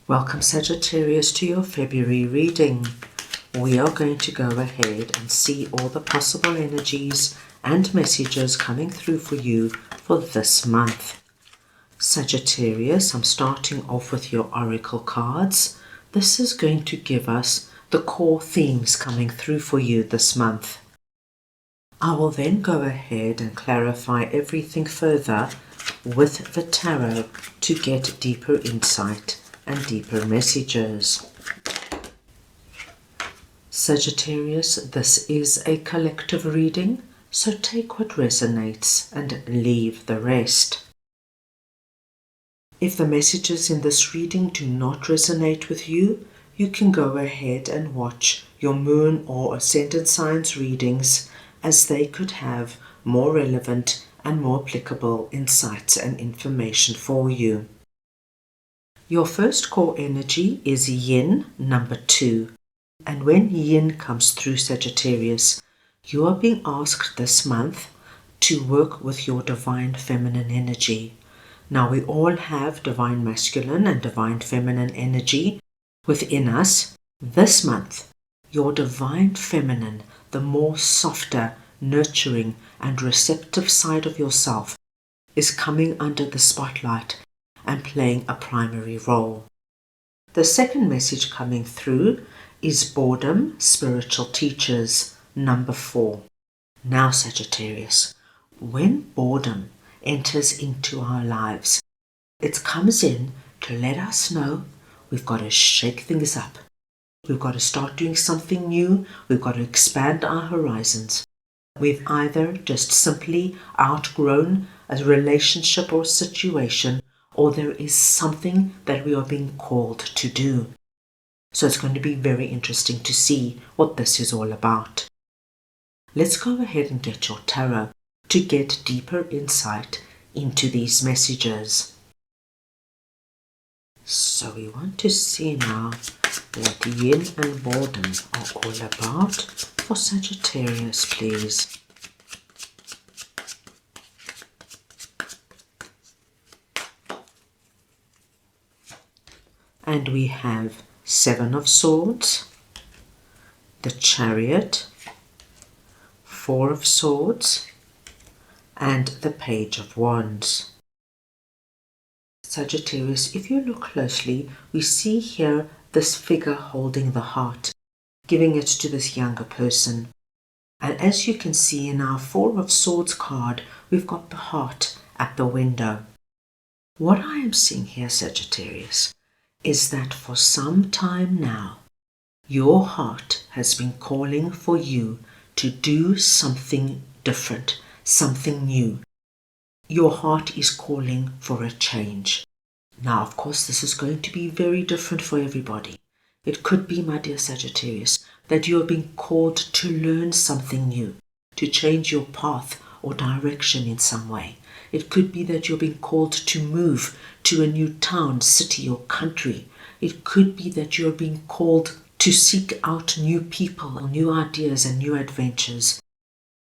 Welcome Sagittarius to your February reading. We are going to go ahead and see all the possible energies and messages coming through for you for this month. Sagittarius, I'm starting off with your oracle cards. This is going to give us the core themes coming through for you this month. I will then go ahead and clarify everything further with the tarot to get deeper insight and deeper messages. Sagittarius, this is a collective reading, so take what resonates and leave the rest. If the messages in this reading do not resonate with you, you can go ahead and watch your moon or ascendant signs readings, as they could have more relevant and more applicable insights and information for you. Your first core energy is Yin, number 2. And when Yin comes through Sagittarius, you are being asked this month to work with your divine feminine energy. Now, we all have divine masculine and divine feminine energy within us. This month, your divine feminine, the more softer, nurturing and receptive side of yourself, is coming under the spotlight and playing a primary role. The second message coming through is boredom, spiritual teachers, number 4. Now, Sagittarius, when boredom enters into our lives, it comes in to let us know we've got to shake things up. We've got to start doing something new. We've got to expand our horizons. We've either just simply outgrown a relationship or situation, or there is something that we are being called to do. So it's going to be very interesting to see what this is all about. Let's go ahead and get your tarot to get deeper insight into these messages. So we want to see now what yin and boredom are all about for Sagittarius, please. And we have 7 of Swords, the Chariot, 4 of Swords, and the Page of Wands. Sagittarius, if you look closely, we see here this figure holding the heart, giving it to this younger person. And as you can see in our 4 of Swords card, we've got the heart at the window. What I am seeing here, Sagittarius, is that for some time now, your heart has been calling for you to do something different, something new. Your heart is calling for a change. Now, of course, this is going to be very different for everybody. It could be, my dear Sagittarius, that you are being called to learn something new, to change your path or direction in some way. It could be that you're being called to move to a new town, city, or country. It could be that you're being called to seek out new people, new ideas, and new adventures.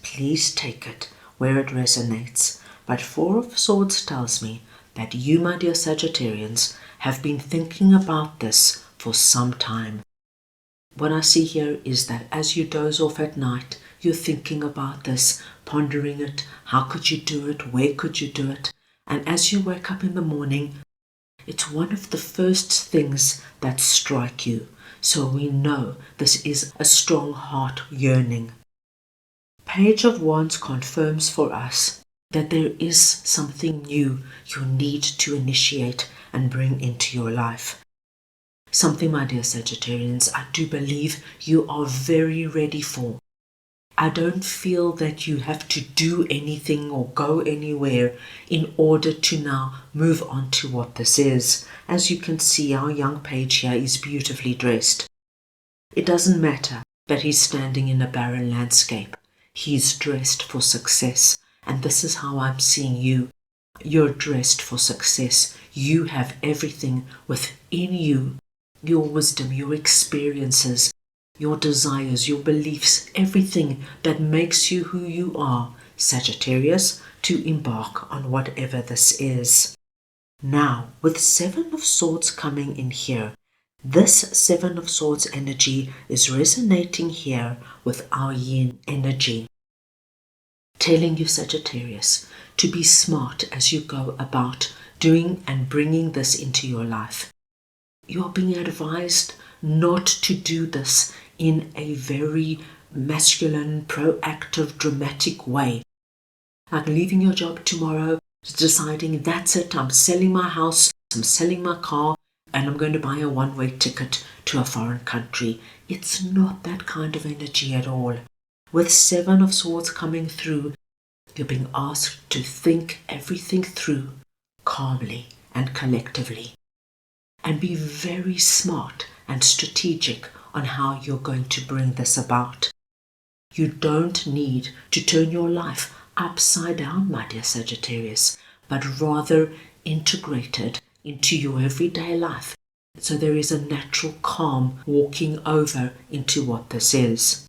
Please take it where it resonates. But 4 of Swords tells me that you, my dear Sagittarians, have been thinking about this for some time. What I see here is that as you doze off at night, you're thinking about this, pondering it. How could you do it? Where could you do it? And as you wake up in the morning, it's one of the first things that strike you. So we know this is a strong heart yearning. Page of Wands confirms for us that there is something new you need to initiate and bring into your life. Something, my dear Sagittarians, I do believe you are very ready for. I don't feel that you have to do anything or go anywhere in order to now move on to what this is. As you can see, our young page here is beautifully dressed. It doesn't matter that he's standing in a barren landscape. He's dressed for success. And this is how I'm seeing you. You're dressed for success. You have everything within you. Your wisdom, your experiences, your desires, your beliefs, everything that makes you who you are, Sagittarius, to embark on whatever this is. Now, with Seven of Swords coming in here, this Seven of Swords energy is resonating here with our yin energy, telling you, Sagittarius, to be smart as you go about doing and bringing this into your life. You're being advised not to do this in a very masculine, proactive, dramatic way. Like leaving your job tomorrow, deciding that's it, I'm selling my house, I'm selling my car, and I'm going to buy a one-way ticket to a foreign country. It's not that kind of energy at all. With Seven of Swords coming through, you're being asked to think everything through calmly and collectively, and be very smart and strategic on how you're going to bring this about. You don't need to turn your life upside down, my dear Sagittarius, but rather integrate it into your everyday life. So there is a natural calm walking over into what this is.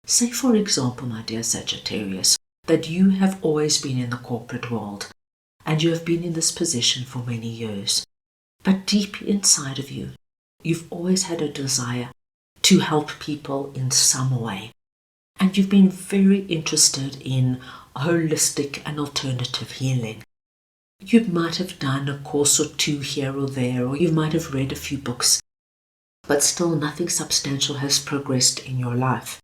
Say, for example, my dear Sagittarius, that you have always been in the corporate world and you have been in this position for many years. But deep inside of you, you've always had a desire to help people in some way. And you've been very interested in holistic and alternative healing. You might have done a course or two here or there, or you might have read a few books, but still nothing substantial has progressed in your life.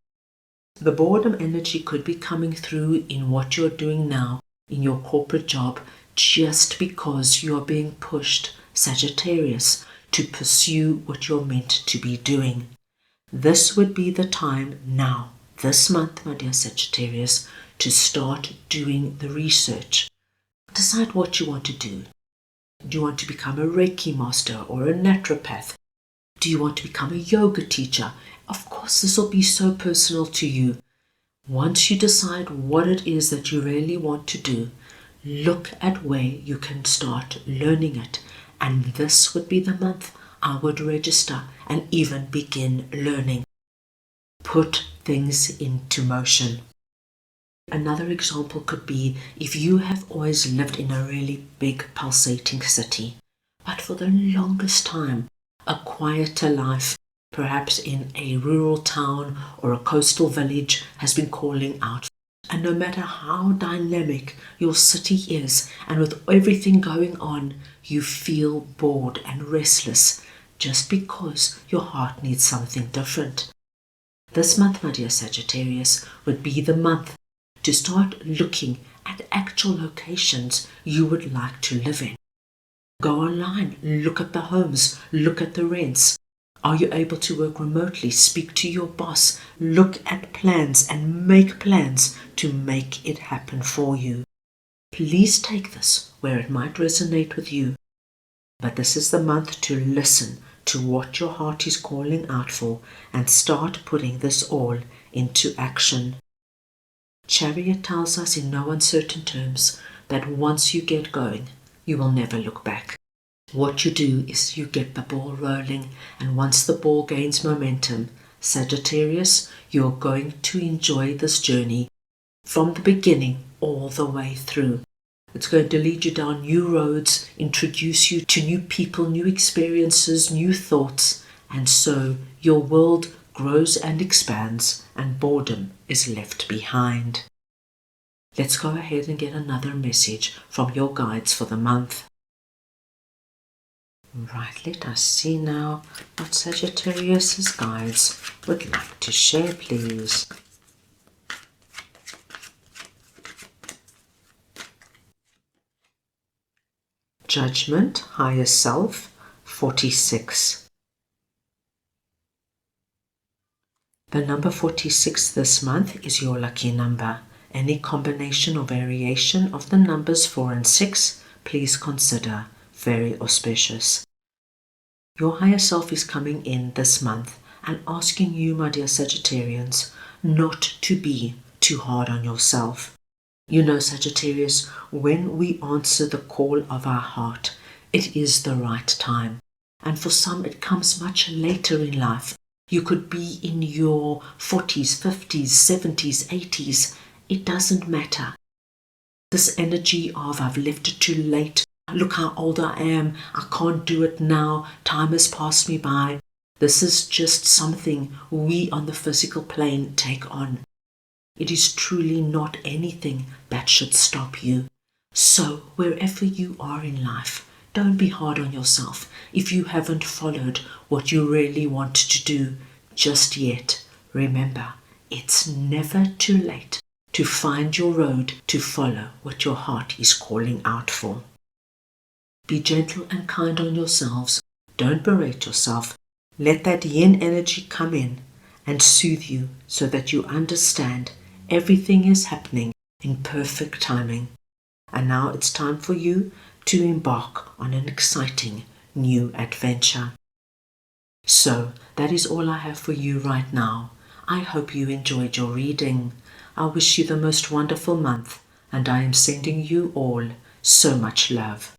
The boredom energy could be coming through in what you're doing now in your corporate job, just because you're being pushed, Sagittarius, to pursue what you're meant to be doing. This would be the time now, this month, my dear Sagittarius, to start doing the research. Decide what you want to do. Do you want to become a Reiki master or a naturopath? Do you want to become a yoga teacher? Of course, this will be so personal to you. Once you decide what it is that you really want to do, look at where you can start learning it. And this would be the month I would register and even begin learning. Put things into motion. Another example could be if you have always lived in a really big pulsating city, but for the longest time, a quieter life, perhaps in a rural town or a coastal village, has been calling out. And no matter how dynamic your city is, and with everything going on, you feel bored and restless just because your heart needs something different. This month, my dear Sagittarius, would be the month to start looking at actual locations you would like to live in. Go online, look at the homes, look at the rents. Are you able to work remotely? Speak to your boss, look at plans and make plans to make it happen for you. Please take this where it might resonate with you, but this is the month to listen to what your heart is calling out for and start putting this all into action. Chariot tells us in no uncertain terms that once you get going, you will never look back. What you do is you get the ball rolling, and once the ball gains momentum, Sagittarius, you're going to enjoy this journey from the beginning all the way through. It's going to lead you down new roads, introduce you to new people, new experiences, new thoughts, and so your world grows and expands, and boredom is left behind. Let's go ahead and get another message from your guides for the month. Right, let us see now what Sagittarius's guides would like to share, please. Judgment, Higher Self, 46. The number 46 this month is your lucky number. Any combination or variation of the numbers 4 and 6, please consider very auspicious. Your higher self is coming in this month and asking you, my dear Sagittarians, not to be too hard on yourself. You know, Sagittarius, when we answer the call of our heart, it is the right time. And for some, it comes much later in life. You could be in your 40s, 50s, 70s, 80s. It doesn't matter. This energy of I've left it too late, look how old I am, I can't do it now, time has passed me by. This is just something we on the physical plane take on. It is truly not anything that should stop you. So wherever you are in life, don't be hard on yourself if you haven't followed what you really want to do just yet. Remember, it's never too late to find your road to follow what your heart is calling out for. Be gentle and kind on yourselves. Don't berate yourself. Let that yin energy come in and soothe you so that you understand everything is happening in perfect timing. And now it's time for you to embark on an exciting new adventure. So that is all I have for you right now. I hope you enjoyed your reading. I wish you the most wonderful month, and I am sending you all so much love.